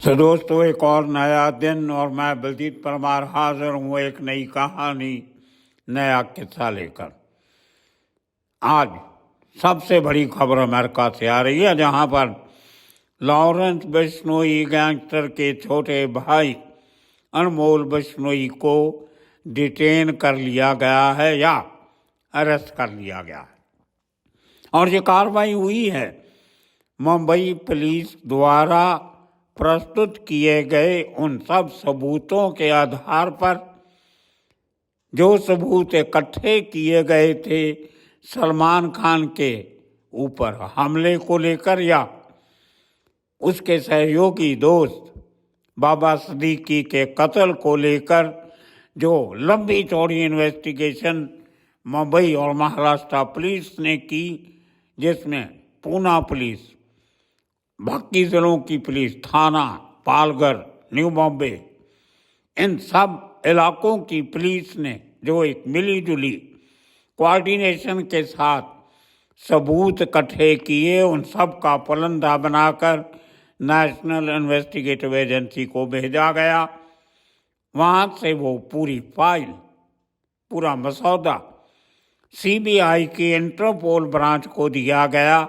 तो दोस्तों, एक और नया दिन और मैं बलजीत परमार हाजिर हूँ एक नई कहानी, नया किस्सा लेकर। आज सबसे बड़ी खबर अमेरिका से आ रही है, जहाँ पर लॉरेंस बिश्नोई गैंगस्टर के छोटे भाई अनमोल बिश्नोई को डिटेन कर लिया गया है या अरेस्ट कर लिया गया है। और ये कार्रवाई हुई है मुंबई पुलिस द्वारा प्रस्तुत किए गए उन सब सबूतों के आधार पर, जो सबूत इकट्ठे किए गए थे सलमान खान के ऊपर हमले को लेकर या उसके सहयोगी दोस्त बाबा सिद्दीकी के कत्ल को लेकर, जो लंबी चौड़ी इन्वेस्टिगेशन मुंबई और महाराष्ट्र पुलिस ने की, जिसमें पूना पुलिस, बाकी जिलों की पुलिस, थाना, पालघर, न्यू बॉम्बे, इन सब इलाकों की पुलिस ने जो एक मिली जुली कोऑर्डिनेशन के साथ सबूत इकट्ठे किए, उन सब का पुलंदा बनाकर नेशनल इन्वेस्टिगेटिव एजेंसी को भेजा गया। वहाँ से वो पूरी फाइल, पूरा मसौदा सीबीआई की इंटरपोल ब्रांच को दिया गया,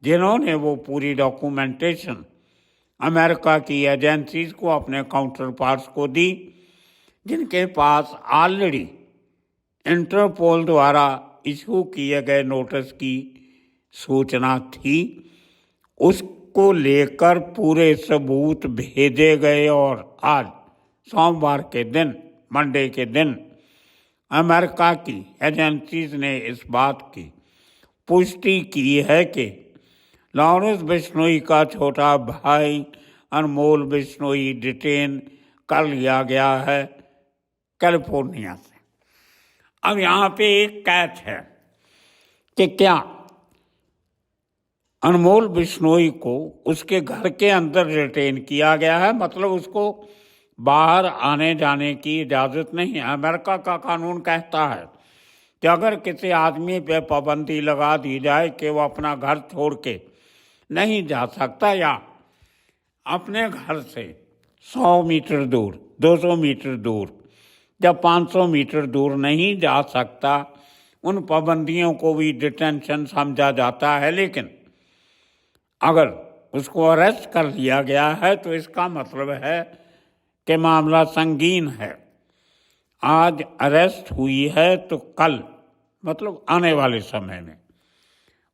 जिन्होंने वो पूरी डॉक्यूमेंटेशन अमेरिका की एजेंसीज को, अपने काउंटर पार्ट्स को दी, जिनके पास ऑलरेडी इंटरपोल द्वारा इशू किए गए नोटिस की सूचना थी। उसको लेकर पूरे सबूत भेजे गए और आज सोमवार के दिन, मंडे के दिन, अमेरिका की एजेंसीज ने इस बात की पुष्टि की है कि लॉरेंस बिश्नोई का छोटा भाई अनमोल बिश्नोई डिटेन कर लिया गया है कैलिफोर्निया से। अब यहाँ पे एक कैच है कि क्या अनमोल बिश्नोई को उसके घर के अंदर डिटेन किया गया है, मतलब उसको बाहर आने जाने की इजाज़त नहीं है। अमेरिका का कानून कहता है कि अगर किसी आदमी पे पाबंदी लगा दी जाए कि वो अपना घर छोड़ के नहीं जा सकता या अपने घर से 100 मीटर दूर, 200 मीटर दूर या 500 मीटर दूर नहीं जा सकता, उन पाबंदियों को भी डिटेंशन समझा जाता है। लेकिन अगर उसको अरेस्ट कर लिया गया है तो इसका मतलब है कि मामला संगीन है। आज अरेस्ट हुई है तो कल, मतलब आने वाले समय में,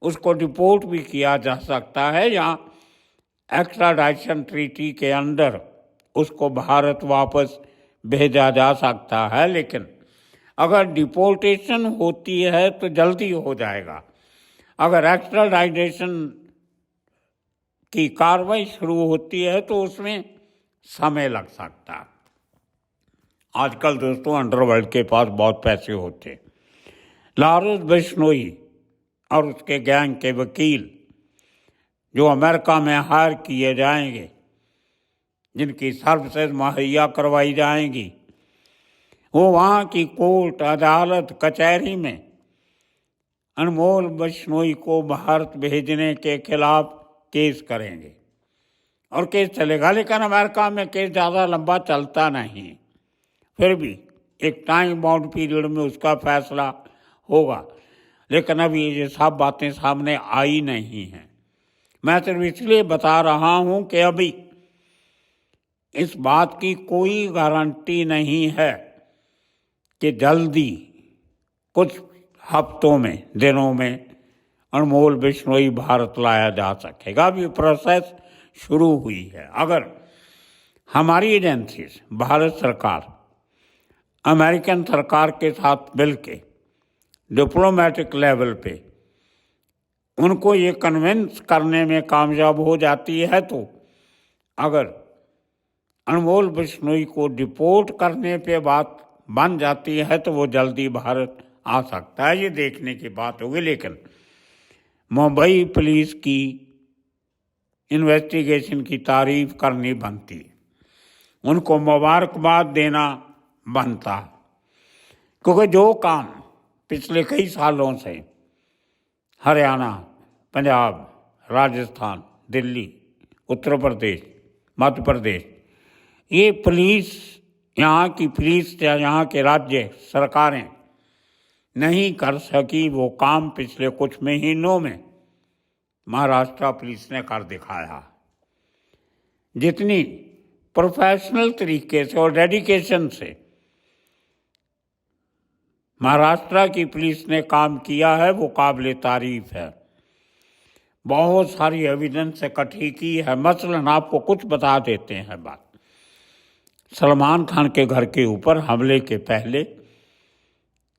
उसको डिपोर्ट भी किया जा सकता है या एक्स्ट्राडाइशन ट्रीटी के अंडर उसको भारत वापस भेजा जा सकता है। लेकिन अगर डिपोर्टेशन होती है तो जल्दी हो जाएगा, अगर एक्स्ट्राडाइशन की कार्रवाई शुरू होती है तो उसमें समय लग सकता है। आजकल दोस्तों अंडरवर्ल्ड के पास बहुत पैसे होते। लॉरेंस बिश्नोई और उसके गैंग के वकील जो अमेरिका में हायर किए जाएंगे, जिनकी सर्विसेज मुहैया करवाई जाएंगी, वो वहाँ की कोर्ट, अदालत, कचहरी में अनमोल बिश्नोई को भारत भेजने के खिलाफ केस करेंगे और केस चलेगा। लेकिन अमेरिका में केस ज़्यादा लंबा चलता नहीं, फिर भी एक टाइम बाउंड पीरियड में उसका फैसला होगा। लेकिन अभी ये सब बातें सामने आई नहीं हैं। मैं सिर्फ इसलिए बता रहा हूँ कि अभी इस बात की कोई गारंटी नहीं है कि जल्दी कुछ हफ्तों में, दिनों में अनमोल बिश्नोई भारत लाया जा सकेगा। अभी प्रोसेस शुरू हुई है। अगर हमारी एजेंसीज, भारत सरकार अमेरिकन सरकार के साथ मिलके डिप्लोमेटिक लेवल पे उनको ये कन्विंस करने में कामयाब हो जाती है, तो अगर अनमोल बिश्नोई को डिपोर्ट करने पे बात बन जाती है तो वो जल्दी भारत आ सकता है। ये देखने की बात होगी। लेकिन मुंबई पुलिस की इन्वेस्टिगेशन की तारीफ करनी बनती है, उनको मुबारकबाद देना बनता है, क्योंकि जो काम पिछले कई सालों से हरियाणा, पंजाब, राजस्थान, दिल्ली, उत्तर प्रदेश, मध्य प्रदेश। ये पुलिस, यहाँ की पुलिस या यहाँ के राज्य सरकारें नहीं कर सकी वो काम पिछले कुछ महीनों में महाराष्ट्र पुलिस ने कर दिखाया। जितनी प्रोफेशनल तरीके से और डेडिकेशन से महाराष्ट्र की पुलिस ने काम किया है वो काबिल तारीफ है। बहुत सारी एविडेंस इकट्ठी की है। मसलन आपको कुछ बता देते हैं बात। सलमान खान के घर के ऊपर हमले के पहले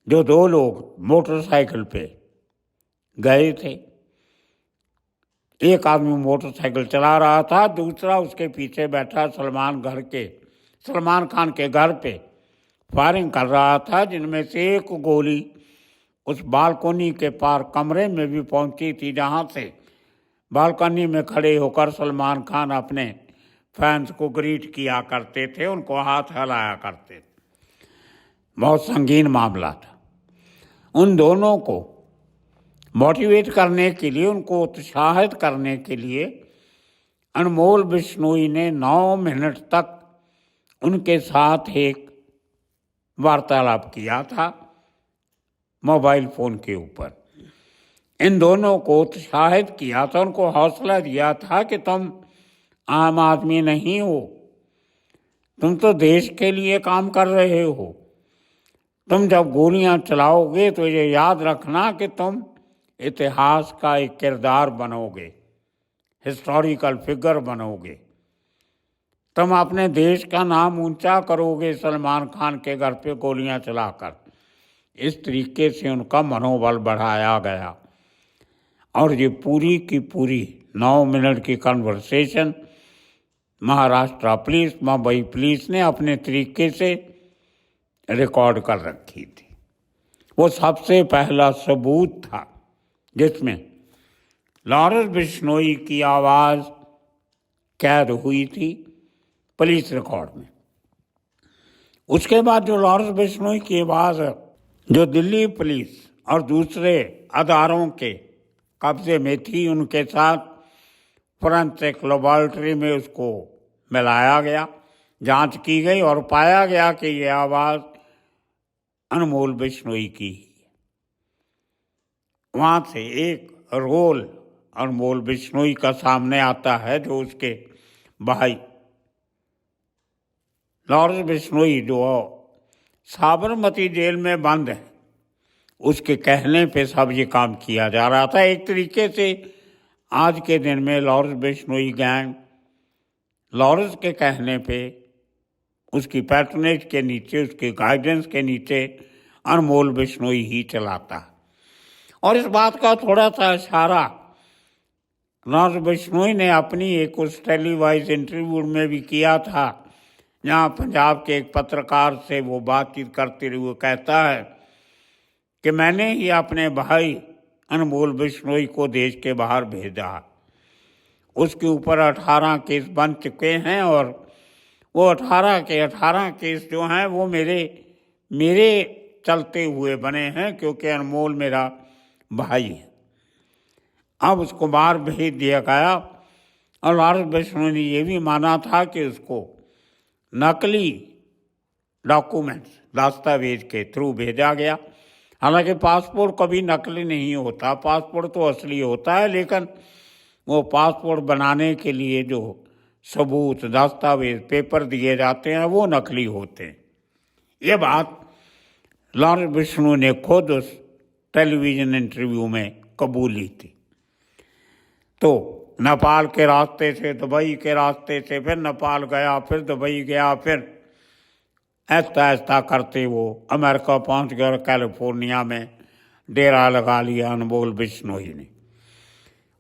जो दो लोग मोटरसाइकिल पे गए थे, एक आदमी मोटरसाइकिल चला रहा था, दूसरा उसके पीछे बैठा सलमान खान के घर पे फायरिंग कर रहा था, जिनमें से एक गोली उस बालकोनी के पार कमरे में भी पहुंची थी, जहां से बालकनी में खड़े होकर सलमान खान अपने फैंस को ग्रीट किया करते थे, उनको हाथ हिलाया करते थे। बहुत संगीन मामला था। उन दोनों को मोटिवेट करने के लिए, उनको उत्साहित करने के लिए अनमोल बिश्नोई ने 9 मिनट तक उनके साथ एक वार्तालाप किया था मोबाइल फ़ोन के ऊपर। इन दोनों को उत्साहित किया था, उनको हौसला दिया था कि तुम आम आदमी नहीं हो, तुम तो देश के लिए काम कर रहे हो। तुम जब गोलियां चलाओगे तो ये याद रखना कि तुम इतिहास का एक किरदार बनोगे, हिस्टोरिकल फिगर बनोगे, तुम अपने देश का नाम ऊंचा करोगे सलमान खान के घर पे गोलियां चलाकर। इस तरीके से उनका मनोबल बढ़ाया गया और ये पूरी की पूरी 9 मिनट की conversation Maharashtra police, Mumbai police ने अपने तरीके से रिकॉर्ड कर रखी थी। वो सबसे पहला सबूत था जिसमें लॉरेंस बिश्नोई की आवाज़ कैद हुई थी पुलिस रिकॉर्ड में। उसके बाद जो लॉरेंस बिश्नोई की आवाज़ जो दिल्ली पुलिस और दूसरे अदारों के कब्जे में थी, उनके साथ फोरेंसिक लेबोरेटरी में उसको मिलाया गया, जांच की गई और पाया गया कि ये आवाज़ अनमोल बिश्नोई की। वहाँ से एक रोल अनमोल बिश्नोई का सामने आता है, जो उसके भाई लॉरेंस बिश्नोई जो साबरमती जेल में बंद है, उसके कहने पे सब ये काम किया जा रहा था। एक तरीके से आज के दिन में लॉरेंस बिश्नोई गैंग लॉरेंस के कहने पे, उसकी पैट्रनेज के नीचे, उसके गाइडेंस के नीचे अनमोल बिश्नोई ही चलाता। और इस बात का थोड़ा सा इशारा लॉरेंस बिश्नोई ने अपनी एक उस टेलीवाइज इंटरव्यू में भी किया था, जहाँ पंजाब के एक पत्रकार से वो बातचीत करते हुए वो कहता है कि मैंने ही अपने भाई अनमोल बिश्नोई को देश के बाहर भेजा। उसके ऊपर 18 केस बन चुके हैं और वो 18 के 18 केस जो हैं वो मेरे चलते हुए बने हैं, क्योंकि अनमोल मेरा भाई है। अब उसको बाहर भेज दिया गया और लॉरेंस बिश्नोई ने ये भी माना था कि उसको नकली डॉक्यूमेंट्स, दस्तावेज के थ्रू भेजा गया। हालांकि पासपोर्ट कभी नकली नहीं होता, पासपोर्ट तो असली होता है, लेकिन वो पासपोर्ट बनाने के लिए जो सबूत, दस्तावेज, पेपर दिए जाते हैं वो नकली होते हैं। ये बात लॉरेंस बिश्नोई ने खुद उस टेलीविज़न इंटरव्यू में कबूली थी। तो नेपाल के रास्ते से, दुबई के रास्ते से, फिर नेपाल गया, फिर दुबई गया, फिर ऐसा करते वो अमेरिका पहुंच गए और कैलिफोर्निया में डेरा लगा लिया अनमोल बिश्नोई ने।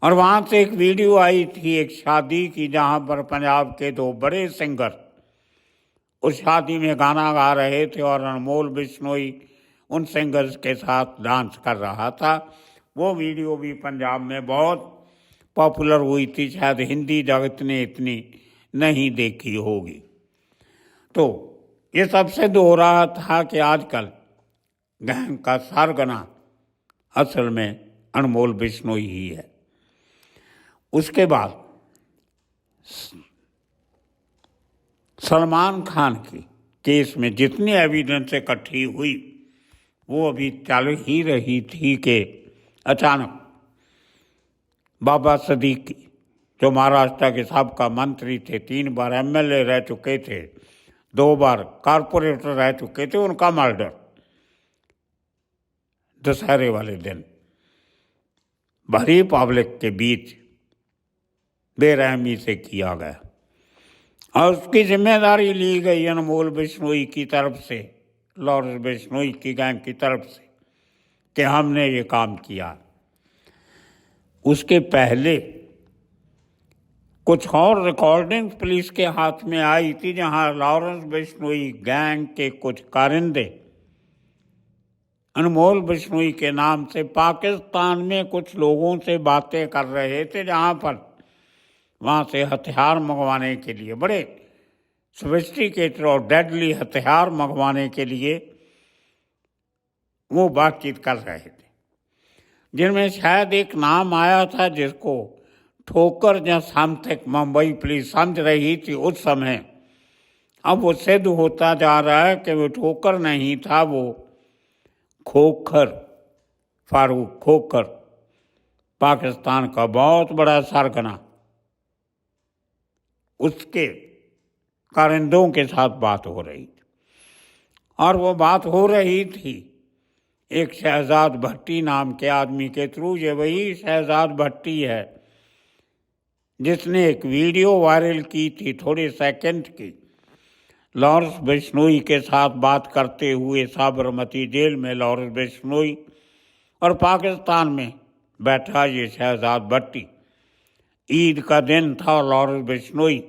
और वहाँ से एक वीडियो आई थी एक शादी की, जहाँ पर पंजाब के 2 बड़े सिंगर उस शादी में गाना गा रहे थे और अनमोल बिश्नोई उन सिंगर्स के साथ डांस कर रहा था। वो वीडियो भी पंजाब में बहुत पॉपुलर हुई थी, शायद हिंदी जगत ने इतनी नहीं देखी होगी। तो ये सबसे हो रहा था कि आजकल गैंग का सरगना असल में अनमोल बिश्नोई ही है। उसके बाद सलमान खान की केस में जितनी एविडेंस इकट्ठी हुई वो अभी चल ही रही थी कि अचानक बाबा सिद्दीकी, जो महाराष्ट्र के साबका मंत्री थे, 3 बार एमएलए रह चुके थे, 2 बार कारपोरेटर रह चुके थे, उनका मर्डर दशहरे वाले दिन भरी पब्लिक के बीच बेरहमी से किया गया और उसकी जिम्मेदारी ली गई अनमोल बिश्नोई की तरफ से, लॉरेंस बिश्नोई की गैंग की तरफ से कि हमने ये काम किया। उसके पहले कुछ और रिकॉर्डिंग पुलिस के हाथ में आई थी जहां लॉरेंस बिश्नोई गैंग के कुछ कारिंदे अनमोल बिश्नोई के नाम से पाकिस्तान में कुछ लोगों से बातें कर रहे थे, जहां पर वहाँ से हथियार मंगवाने के लिए, बड़े सोफिस्टिकेटेड और डेडली हथियार मंगवाने के लिए वो बातचीत कर रहे थे, जिनमें शायद एक नाम आया था जिसको ठोकर या समथिंग मुंबई पुलिस समझ रही थी उस समय। अब वो सिद्ध होता जा रहा है कि वो ठोकर नहीं था, वो खोखर, फारूक खोखर, पाकिस्तान का बहुत बड़ा सरगना, उसके कारिंदों के साथ बात हो रही थी। और वो बात हो रही थी एक शहजाद भट्टी नाम के आदमी के थ्रू। ये वही शहजाद भट्टी है जिसने एक वीडियो वायरल की थी थोड़े सेकंड की, लॉरेंस बिश्नोई के साथ बात करते हुए साबरमती जेल में लॉरेंस बिश्नोई और पाकिस्तान में बैठा ये शहजाद भट्टी। ईद का दिन था और लॉरेंस बिश्नोई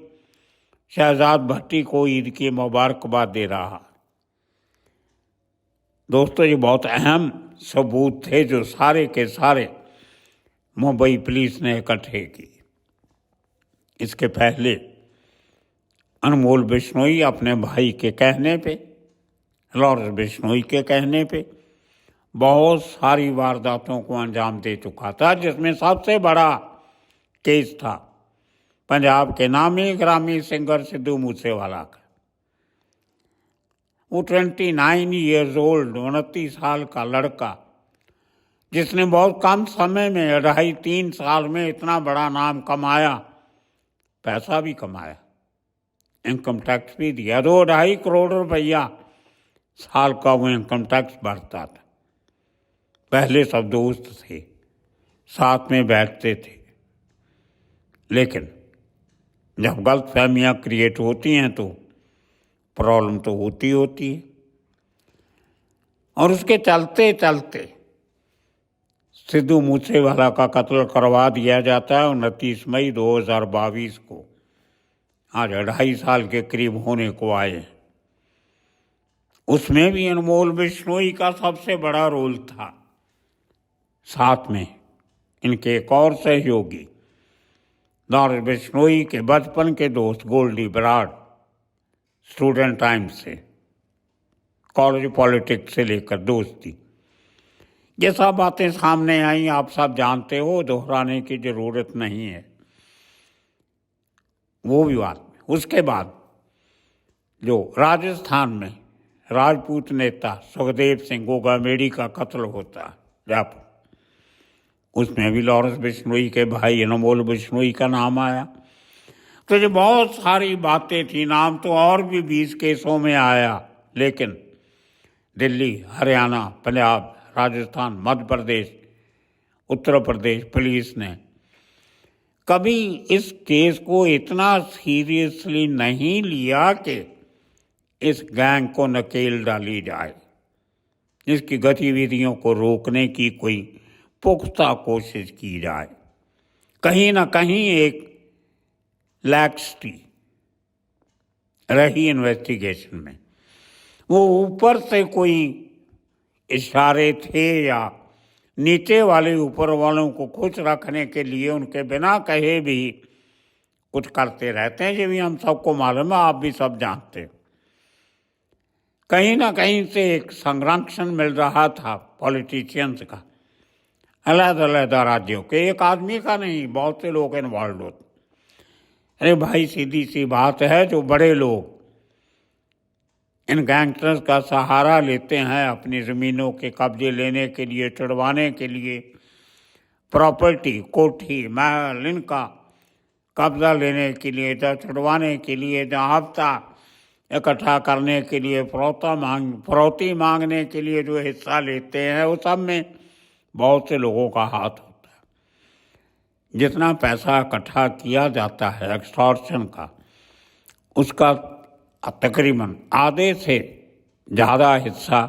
शहजाद भट्टी को ईद की मुबारकबाद दे रहा। दोस्तों, ये बहुत अहम सबूत थे जो सारे के सारे मुंबई पुलिस ने इकट्ठे किए। इसके पहले अनमोल बिश्नोई अपने भाई के कहने पे, लॉरेंस बिश्नोई के कहने पे बहुत सारी वारदातों को अंजाम दे चुका था, जिसमें सबसे बड़ा केस था पंजाब के नामी ग्रामी सिंगर सिद्धू मूसेवाला का। वो 29 ईयर्स ओल्ड, 29 साल का लड़का, जिसने बहुत कम समय में 2.5-3 साल में इतना बड़ा नाम कमाया, पैसा भी कमाया, इनकम टैक्स भी दिया। 2-2.5 करोड़ रुपया साल का वो इनकम टैक्स भरता था। पहले सब दोस्त थे, साथ में बैठते थे, लेकिन जब गलत फहमियाँ क्रिएट होती हैं तो प्रॉब्लम तो होती है। और उसके चलते चलते सिद्धू मूसेवाला का कत्ल करवा दिया जाता है 29 मई 2022 को। आज 2.5 साल के करीब होने को आए। उसमें भी अनमोल बिश्नोई का सबसे बड़ा रोल था, साथ में इनके एक और सहयोगी लॉरेंस बिश्नोई के बचपन के दोस्त गोल्डी बराड़, स्टूडेंट टाइम से, कॉलेज पॉलिटिक्स से लेकर दोस्ती, ये सब बातें सामने आई, आप सब जानते हो, दोहराने की जरूरत नहीं है। वो भी बात। उसके बाद जो राजस्थान में राजपूत नेता सुखदेव सिंह गोगामेड़ी का कत्ल होता है जयपुर, उसमें भी लॉरेंस बिश्नोई के भाई अनमोल बिश्नोई का नाम आया। तो ये बहुत सारी बातें थी, नाम तो और भी 20 केसों में आया, लेकिन दिल्ली, हरियाणा, पंजाब, राजस्थान, मध्य प्रदेश, उत्तर प्रदेश पुलिस ने कभी इस केस को इतना सीरियसली नहीं लिया कि इस गैंग को नकेल डाली जाए, इसकी गतिविधियों को रोकने की कोई पुख्ता कोशिश की जाए। कहीं ना कहीं एक लैक्सिटी रही इन्वेस्टिगेशन में। वो ऊपर से कोई इशारे थे या नीचे वाले ऊपर वालों को खुश रखने के लिए उनके बिना कहे भी कुछ करते रहते हैं, ये भी हम सबको मालूम है, आप भी सब जानते हो। कहीं ना कहीं से एक संरक्षण मिल रहा था पॉलिटिशियंस का, अलग-अलग राज्यों के, एक आदमी का नहीं, बहुत से लोग इन्वॉल्व होते। अरे भाई, सीधी सी बात है, जो बड़े लोग इन गैंगस्टर्स का सहारा लेते हैं अपनी ज़मीनों के कब्जे लेने के लिए, चढ़वाने के लिए, प्रॉपर्टी, कोठी, महल, इनका कब्जा लेने के लिए, चढ़वाने के लिए, हफ्ता इकट्ठा करने के लिए, फरौती मांगने के लिए जो हिस्सा लेते हैं, वो सब में बहुत से लोगों का हाथ होता है। जितना पैसा इकट्ठा किया जाता है एक्सटॉर्शन का, उसका तकरीबन आधे से ज़्यादा हिस्सा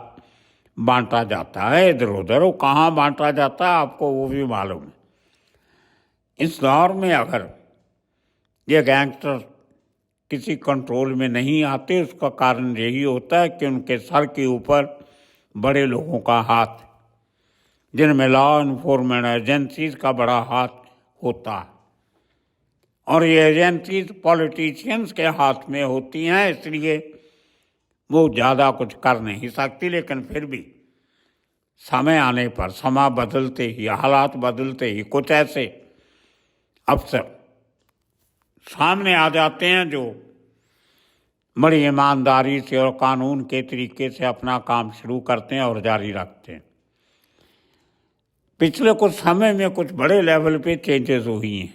बांटा जाता है इधर उधर। वो कहाँ बांटा जाता है आपको वो भी मालूम है। इस दौर में अगर ये गैंगस्टर किसी कंट्रोल में नहीं आते, उसका कारण यही होता है कि उनके सर के ऊपर बड़े लोगों का हाथ, जिनमें लॉ इन्फोर्समेंट एजेंसीज का बड़ा हाथ होता है, और ये एजेंसीज पॉलिटिशियंस के हाथ में होती हैं, इसलिए वो ज़्यादा कुछ कर नहीं सकती। लेकिन फिर भी समय आने पर, समय बदलते ही, हालात बदलते ही कुछ ऐसे अफसर सामने आ जाते हैं जो बड़ी ईमानदारी से और कानून के तरीके से अपना काम शुरू करते हैं और जारी रखते हैं। पिछले कुछ समय में कुछ बड़े लेवल पे चेंजेस हुई हैं।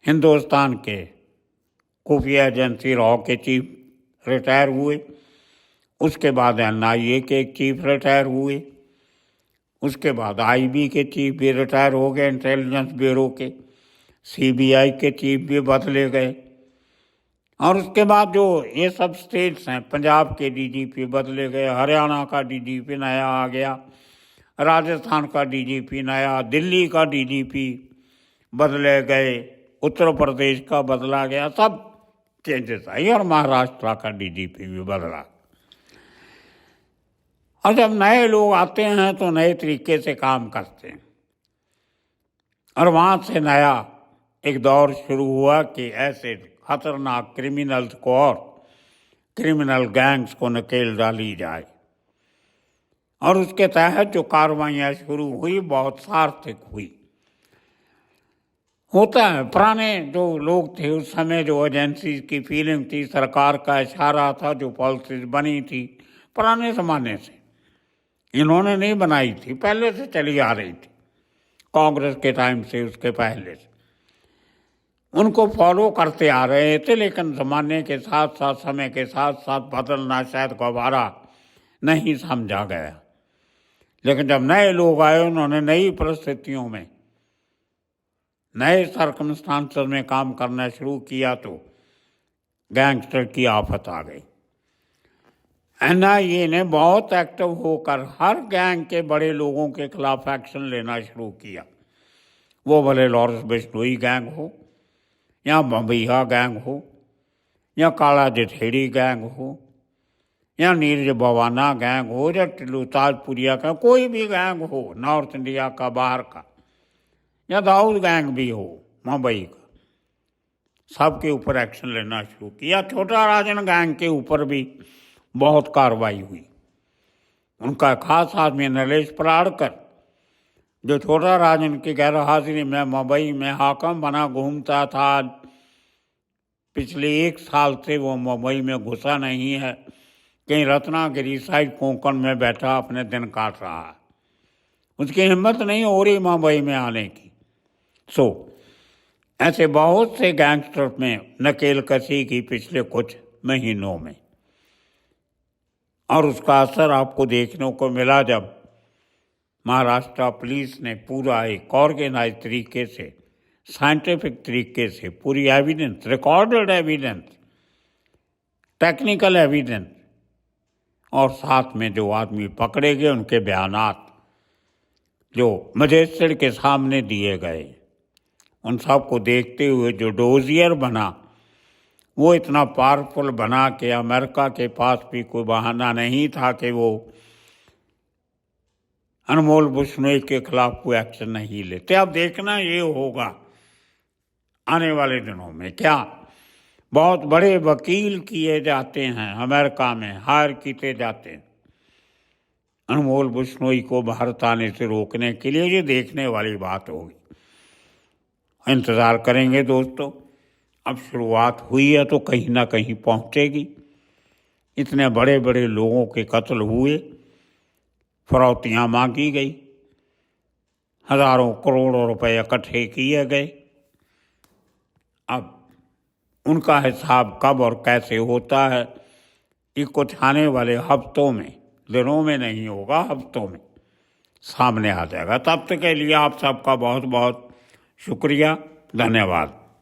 हिंदुस्तान के खुफिया एजेंसी रॉ के चीफ रिटायर हुए, उसके बाद NIA के एक चीफ रिटायर हुए, उसके बाद IB के चीफ भी रिटायर हो गए, इंटेलिजेंस ब्यूरो के, CBI के चीफ भी बदले गए, और उसके बाद जो ये सब स्टेट्स हैं, पंजाब के DGP बदले गए, हरियाणा का DGP नया आ गया, राजस्थान का DGP नया, दिल्ली का DGP बदले गए, उत्तर प्रदेश का बदला गया, सब चेंजेस आई, और महाराष्ट्र का DGP भी बदला। और जब नए लोग आते हैं तो नए तरीके से काम करते हैं, और वहाँ से नया एक दौर शुरू हुआ कि ऐसे खतरनाक क्रिमिनल्स को और क्रिमिनल गैंग्स को नकेल डाली जाए, और उसके तहत जो कार्रवाइयाँ शुरू हुई बहुत सार्थक हुई। होता है, पुराने जो लोग थे उस समय, जो एजेंसी की फीलिंग थी, सरकार का इशारा था, जो पॉलिसीज बनी थी पुराने ज़माने से, इन्होंने नहीं बनाई थी, पहले से चली आ रही थी, कांग्रेस के टाइम से, उसके पहले से उनको फॉलो करते आ रहे थे। लेकिन ज़माने के साथ साथ, समय के साथ साथ बदलना शायद गवारा नहीं समझा गया। लेकिन जब नए लोग आए, उन्होंने नई परिस्थितियों में, नए सर्कमस्टांसेस में काम करना शुरू किया, तो गैंगस्टर की आफत आ गई। NIA ने बहुत एक्टिव होकर हर गैंग के बड़े लोगों के खिलाफ एक्शन लेना शुरू किया। वो भले लॉरेंस बिश्नोई गैंग हो, या बम्बईहा गैंग हो, या काला जठेड़ी गैंग हो, या नीरज भवाना गैंग हो, या टिल्लू ताजपुरिया का कोई भी गैंग हो, नॉर्थ इंडिया का, बाहर का, या दाऊद गैंग भी हो मुंबई का, सबके ऊपर एक्शन लेना शुरू किया। छोटा राजन गैंग के ऊपर भी बहुत कार्रवाई हुई। उनका खास आदमी नरेश पराड़कर, जो छोटा राजन की गैर हाजिरी में मुंबई में हाकिम बना घूमता था, पिछले 1 साल से वो मुंबई में घुसा नहीं है, कहीं रत्नागिरी साइड कोंकण में बैठा अपने दिन काट रहा है, उसकी हिम्मत नहीं हो रही मुंबई में आने की। ऐसे बहुत से गैंगस्टर में नकेल कसी की पिछले कुछ महीनों में, और उसका असर आपको देखने को मिला जब महाराष्ट्र पुलिस ने पूरा एक ऑर्गेनाइज तरीके से, साइंटिफिक तरीके से, पूरी evidence, recorded evidence, technical evidence, और साथ में जो आदमी पकड़े गए उनके बयानात जो मजिस्ट्रेट के सामने दिए गए, उन सब को देखते हुए जो डोजियर बना, वो इतना पावरफुल बना कि अमेरिका के पास भी कोई बहाना नहीं था कि वो अनमोल बिश्नोई के खिलाफ कोई एक्शन नहीं लेते। अब देखना ये होगा आने वाले दिनों में, क्या बहुत बड़े वकील किए जाते हैं अमेरिका में, हायर किए जाते हैं अनमोल बिश्नोई को भारत आने से रोकने के लिए। ये देखने वाली बात होगी, इंतज़ार करेंगे दोस्तों। अब शुरुआत हुई है तो कहीं ना कहीं पहुंचेगी। इतने बड़े बड़े लोगों के कत्ल हुए, फिरौतियाँ मांगी गई, हजारों करोड़ों रुपए इकट्ठे किए गए। अब उनका हिसाब कब और कैसे होता है, ये कुछ आने वाले हफ्तों में, दिनों में नहीं होगा, हफ्तों में सामने आ जाएगा। तब तक के लिए आप सबका बहुत बहुत शुक्रिया, धन्यवाद।